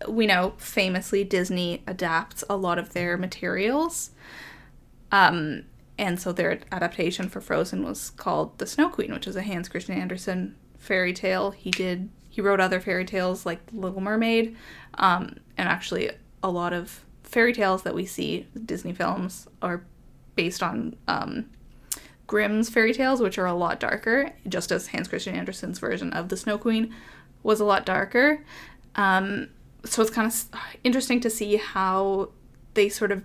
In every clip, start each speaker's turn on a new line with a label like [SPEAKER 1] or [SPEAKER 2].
[SPEAKER 1] we know famously Disney adapts a lot of their materials. And so their adaptation for Frozen was called The Snow Queen, which is a Hans Christian Andersen fairy tale. He wrote other fairy tales like Little Mermaid, and actually a lot of fairy tales that we see Disney films are based on Grimm's fairy tales, which are a lot darker, just as Hans Christian Andersen's version of The Snow Queen was a lot darker. So it's kind of interesting to see how they sort of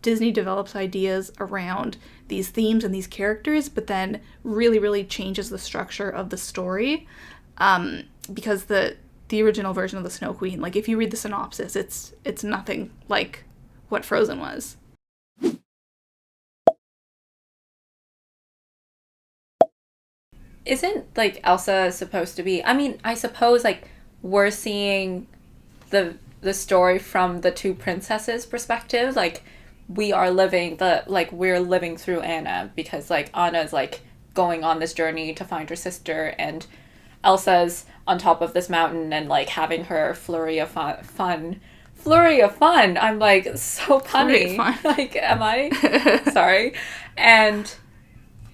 [SPEAKER 1] Disney develops ideas around these themes and these characters, but then really, really changes the structure of the story. Because the original version of The Snow Queen, like, if you read the synopsis, it's nothing like what Frozen was.
[SPEAKER 2] Isn't, like, Elsa supposed to be... I mean, I suppose, like, we're seeing the story from the two princesses' perspective. Like, we're living through Anna, because, like, Anna's, like, going on this journey to find her sister, and Elsa's on top of this mountain and, like, having her flurry of fun. I'm, like, so punny. Like, am I? Sorry. And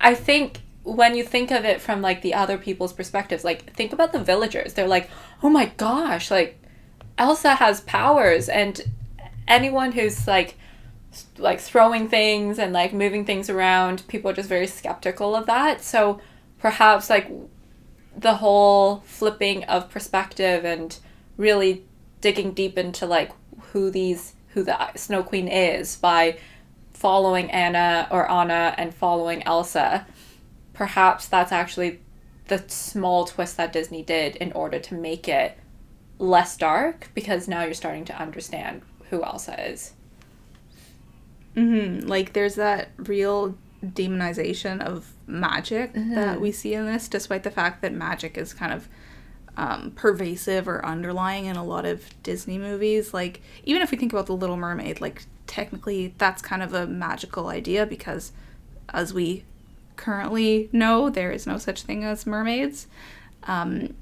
[SPEAKER 2] I think when you think of it from, like, the other people's perspectives, like, think about the villagers. They're like, oh my gosh, like, Elsa has powers, and anyone who's, like throwing things and, like, moving things around, people are just very skeptical of that. So perhaps, like, the whole flipping of perspective and really digging deep into, like, who the Snow Queen is by following Anna and following Elsa, perhaps that's actually the small twist that Disney did in order to make it less dark, because now you're starting to understand who Elsa is.
[SPEAKER 1] Like, there's that real demonization of magic that we see in this, despite the fact that magic is kind of pervasive or underlying in a lot of Disney movies. Like, even if we think about The Little Mermaid, like, technically that's kind of a magical idea, because as we currently know, there is no such thing as mermaids. And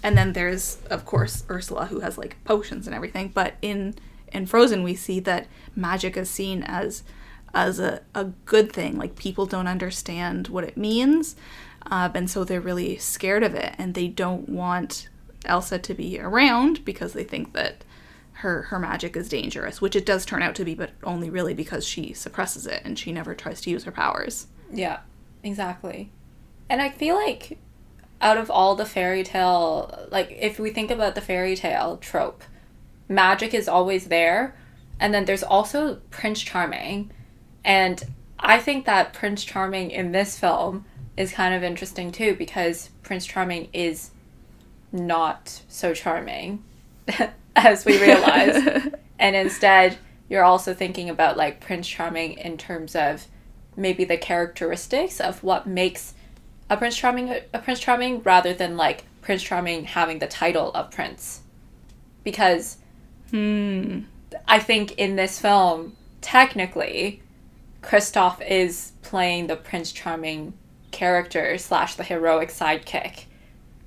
[SPEAKER 1] then there's, of course, Ursula, who has, like, potions and everything. But in Frozen, we see that magic is seen as a good thing. Like, people don't understand what it means, and so they're really scared of it, and they don't want Elsa to be around because they think that her magic is dangerous, which it does turn out to be, but only really because she suppresses it and she never tries to use her powers.
[SPEAKER 2] Yeah, exactly. And I feel like out of all the fairy tale, like, if we think about the fairy tale trope, magic is always there, and then there's also Prince Charming, and I think that Prince Charming in this film is kind of interesting too, because Prince Charming is not so charming as we realize. And instead you're also thinking about, like, Prince Charming in terms of maybe the characteristics of what makes a Prince Charming rather than, like, Prince Charming having the title of prince. Because I think in this film, technically, Kristoff is playing the Prince Charming character / the heroic sidekick.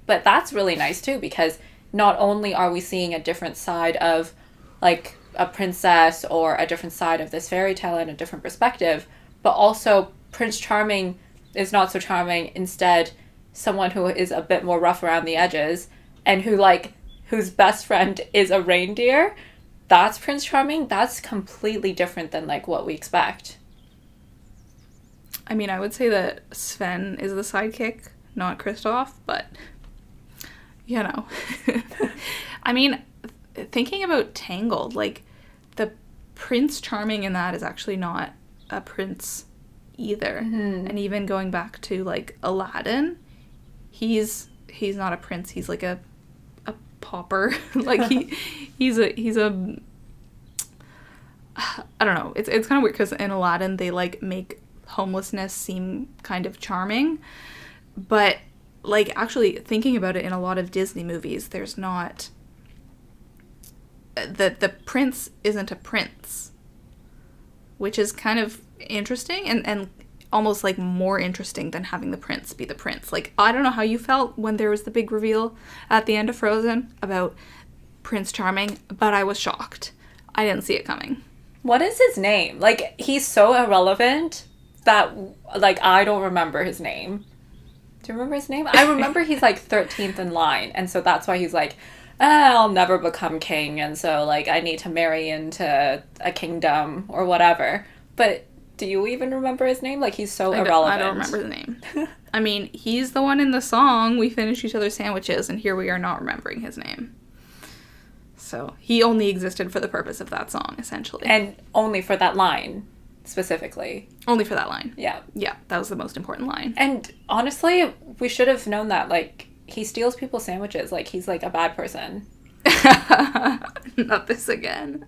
[SPEAKER 2] But that's really nice too, because not only are we seeing a different side of, like, a princess or a different side of this fairy tale and a different perspective, but also Prince Charming is not so charming. Instead, someone who is a bit more rough around the edges and whose best friend is a reindeer. That's Prince Charming. That's completely different than, like, what we expect.
[SPEAKER 1] I mean, I would say that Sven is the sidekick, not Kristoff, but, you know. I mean, thinking about Tangled, like, the Prince Charming in that is actually not a prince either. And even going back to, like, Aladdin, he's not a prince, he's like a pauper. Like, he's a I don't know, it's kind of weird, because in Aladdin they, like, make homelessness seem kind of charming, but, like, actually thinking about it, in a lot of Disney movies there's not the prince isn't a prince, which is kind of interesting and almost, like, more interesting than having the prince be the prince. Like, I don't know how you felt when there was the big reveal at the end of Frozen about Prince Charming, but I was shocked. I didn't see it coming.
[SPEAKER 2] What is his name? Like, he's so irrelevant that, like, I don't remember his name. Do you remember his name? I remember he's, like, 13th in line, and so that's why he's like, I'll never become king, and so, like, I need to marry into a kingdom or whatever. But do you even remember his name? Like, he's so irrelevant.
[SPEAKER 1] I don't remember the name. I mean, he's the one in the song, we finish each other's sandwiches, and here we are not remembering his name. So, he only existed for the purpose of that song, essentially.
[SPEAKER 2] And only for that line, specifically.
[SPEAKER 1] Only for that line.
[SPEAKER 2] Yeah.
[SPEAKER 1] Yeah, that was the most important line.
[SPEAKER 2] And honestly, we should have known that, like, he steals people's sandwiches. Like, he's, like, a bad person.
[SPEAKER 1] Not this again.